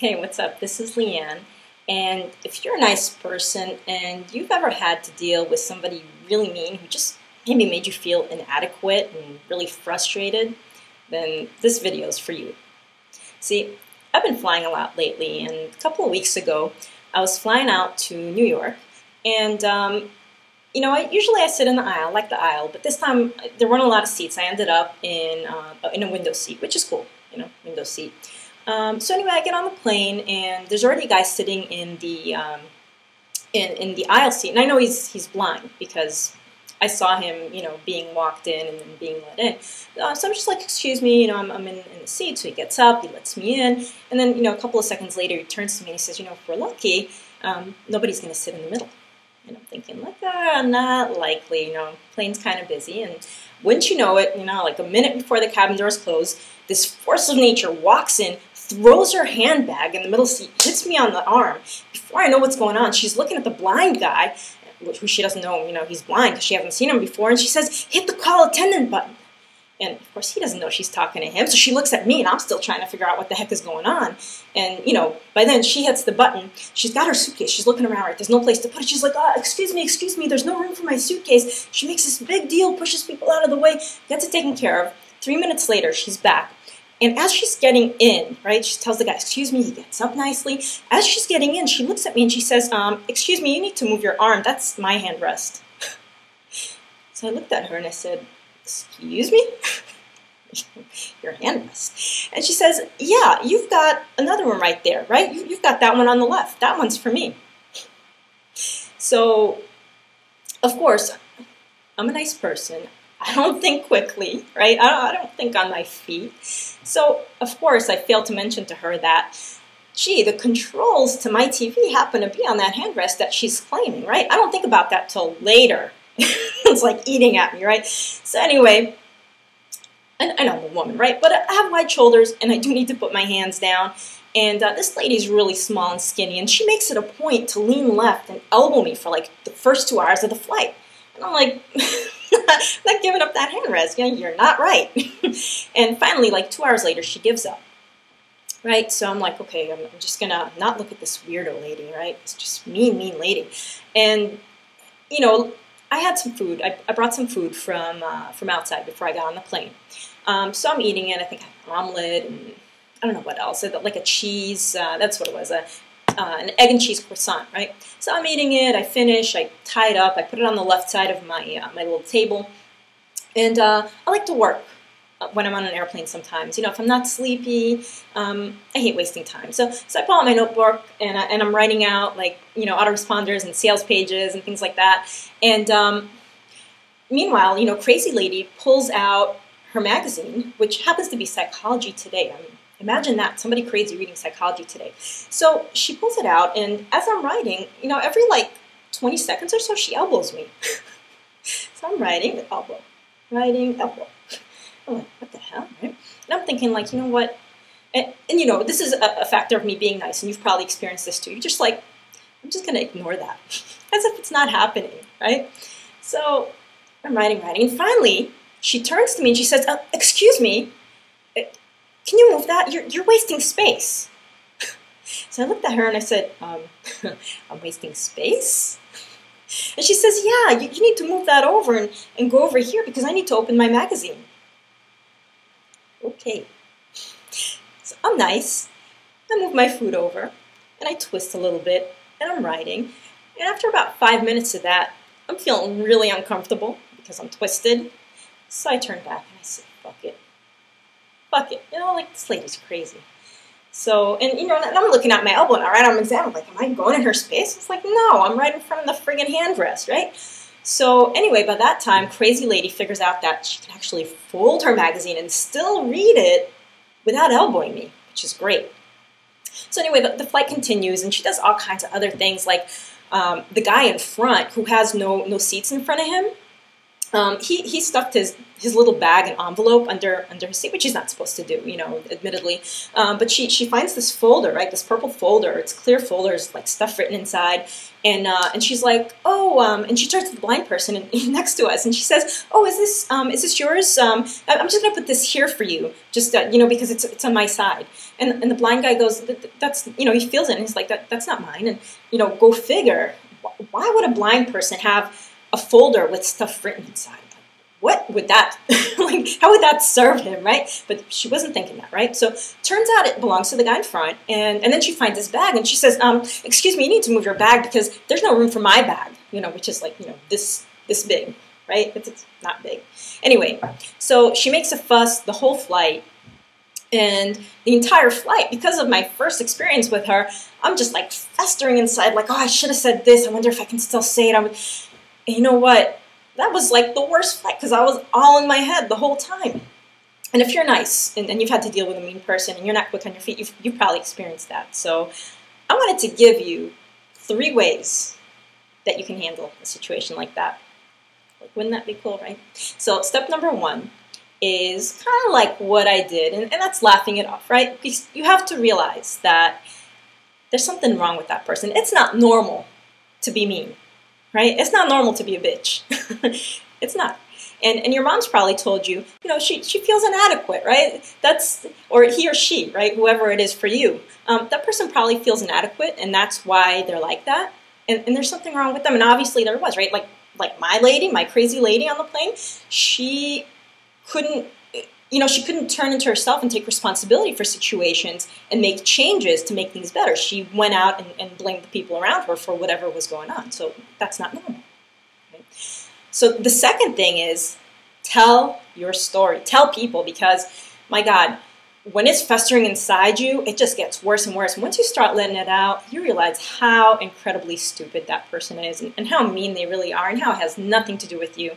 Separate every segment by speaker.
Speaker 1: Hey, what's up? This is Leanne. And if you're a nice person and you've ever had to deal with somebody really mean who just maybe made you feel inadequate and really frustrated, then this video is for you. See, I've been flying a lot lately, and a couple of weeks ago, I was flying out to New York, and usually I sit in the aisle, I like the aisle, but this time there weren't a lot of seats. I ended up in a window seat, which is cool, window seat. So anyway, I get on the plane, and there's already a guy sitting in the aisle seat, and I know he's blind because I saw him, being walked in and then being let in. So I'm just like, excuse me, I'm in the seat. So he gets up, he lets me in, and then a couple of seconds later, he turns to me and he says, if we're lucky, nobody's going to sit in the middle. And I'm thinking, not likely. Plane's kind of busy, and wouldn't you know it, like a minute before the cabin doors close, this force of nature walks in, throws her handbag in the middle seat, hits me on the arm. Before I know what's going on, she's looking at the blind guy, who she doesn't know, he's blind because she hasn't seen him before, and she says, hit the call attendant button. And of course, he doesn't know she's talking to him, so she looks at me, and I'm still trying to figure out what the heck is going on. And, by then, she hits the button. She's got her suitcase. She's looking around, right? There's no place to put it. She's like, excuse me, there's no room for my suitcase. She makes this big deal, pushes people out of the way, gets it taken care of. 3 minutes later, she's back. And as she's getting in, right, she tells the guy, excuse me, he gets up nicely. As she's getting in, she looks at me and she says, excuse me, you need to move your arm. That's my handrest. So I looked at her and I said, excuse me? Your handrest. And she says, yeah, you've got another one right there, right? You've got that one on the left. That one's for me. So, of course, I'm a nice person. I don't think quickly, right? I don't think on my feet. So, of course, I failed to mention to her that, gee, the controls to my TV happen to be on that handrest that she's claiming, right? I don't think about that till later. It's like eating at me, right? So anyway, and I know I'm a woman, right? But I have wide shoulders, and I do need to put my hands down. And this lady's really small and skinny, and she makes it a point to lean left and elbow me for like the first 2 hours of the flight. And I'm like, not giving up that handrest. You're not right. And finally, like 2 hours later, she gives up. Right? So I'm like, okay, I'm just going to not look at this weirdo lady, right? It's just mean lady. And, I had some food. I brought some food from outside before I got on the plane. So I'm eating it. I think I had an omelet and I don't know what else. Like a cheese, that's what it was, an egg and cheese croissant, right? So I'm eating it, I finish, I tie it up, I put it on the left side of my my little table, and I like to work when I'm on an airplane sometimes. If I'm not sleepy, I hate wasting time. So I pull out my notebook, and I'm writing out, like, autoresponders and sales pages and things like that. And meanwhile, Crazy Lady pulls out her magazine, which happens to be Psychology Today. Imagine that, somebody crazy reading Psychology Today. So she pulls it out, and as I'm writing, every like 20 seconds or so, she elbows me. So I'm writing, elbow, writing, elbow. I'm like, what the hell, right? And I'm thinking, like, what? And this is a factor of me being nice, and you've probably experienced this too. You're just like, I'm just going to ignore that, as if it's not happening, right? So I'm writing, and finally, she turns to me and she says, excuse me, can you move that? You're wasting space. So I looked at her and I said, I'm wasting space? And she says, yeah, you need to move that over and go over here because I need to open my magazine. Okay. So I'm nice. I move my food over and I twist a little bit and I'm writing. And after about 5 minutes of that, I'm feeling really uncomfortable because I'm twisted. So I turn back and I said, fuck it. Fuck it. Like, this lady's crazy. So, and I'm looking at my elbow now, right? I'm examining, like, am I going in her space? It's like, no, I'm right in front of the friggin' handrest, right? So anyway, by that time, Crazy Lady figures out that she can actually fold her magazine and still read it without elbowing me, which is great. So anyway, the flight continues, and she does all kinds of other things, like the guy in front who has no seats in front of him, he stuffed his little bag and envelope under his seat, which he's not supposed to do, admittedly. But she finds this folder, right? This purple folder. It's clear folders, like stuff written inside. And she's like, and she turns to the blind person next to us, and she says, oh, is this yours? I'm just gonna put this here for you, just because it's on my side. And the blind guy goes, that's, he feels it, and he's like, that's not mine. And, go figure. Why would a blind person have a folder with stuff written inside? What would that, how would that serve him, right? But she wasn't thinking that, right? So turns out it belongs to the guy in front, and then she finds his bag, and she says, excuse me, you need to move your bag because there's no room for my bag, which is like, this big, right? It's not big. Anyway, so she makes a fuss the whole flight, and the entire flight, because of my first experience with her, I'm just like festering inside, like, oh, I should have said this. I wonder if I can still say it. And you know what? That was like the worst flight because I was all in my head the whole time. And if you're nice and you've had to deal with a mean person and you're not quick on your feet, you've probably experienced that. So I wanted to give you 3 ways that you can handle a situation like that. Like, wouldn't that be cool, right? So step number 1 is kind of like what I did, and that's laughing it off, right? Because you have to realize that there's something wrong with that person. It's not normal to be mean. Right? It's not normal to be a bitch. It's not. And your mom's probably told you, she feels inadequate, right? Or he or she, right? Whoever it is for you. That person probably feels inadequate, and that's why they're like that. And there's something wrong with them. And obviously there was, right? Like my crazy lady on the plane, she couldn't turn into herself and take responsibility for situations and make changes to make things better. She went out and blamed the people around her for whatever was going on. So that's not normal. Okay? So the second thing is tell your story. Tell people, because, my God, when it's festering inside you, it just gets worse and worse. And once you start letting it out, you realize how incredibly stupid that person is and how mean they really are and how it has nothing to do with you.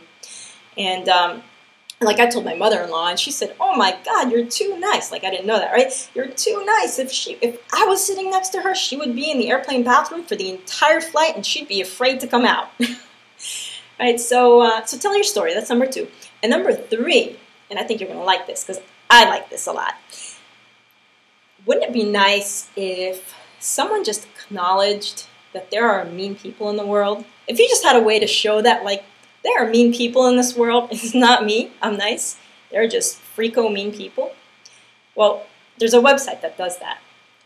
Speaker 1: And like I told my mother-in-law, and she said, oh my God, you're too nice. Like, I didn't know that, right? You're too nice. If I was sitting next to her, she would be in the airplane bathroom for the entire flight, and she'd be afraid to come out. Right? So tell your story. That's number 2. And number 3, and I think you're going to like this because I like this a lot. Wouldn't it be nice if someone just acknowledged that there are mean people in the world? If you just had a way to show that, like, there are mean people in this world. It's not me. I'm nice. They're just freako mean people. Well, there's a website that does that,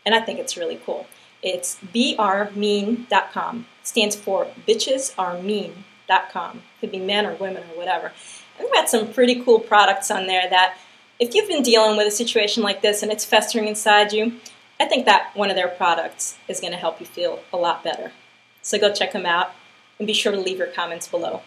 Speaker 1: and I think it's really cool. It's brmean.com. It stands for bitchesaremean.com. Could be men or women or whatever. And we've got some pretty cool products on there that if you've been dealing with a situation like this and it's festering inside you, I think that one of their products is going to help you feel a lot better. So go check them out and be sure to leave your comments below.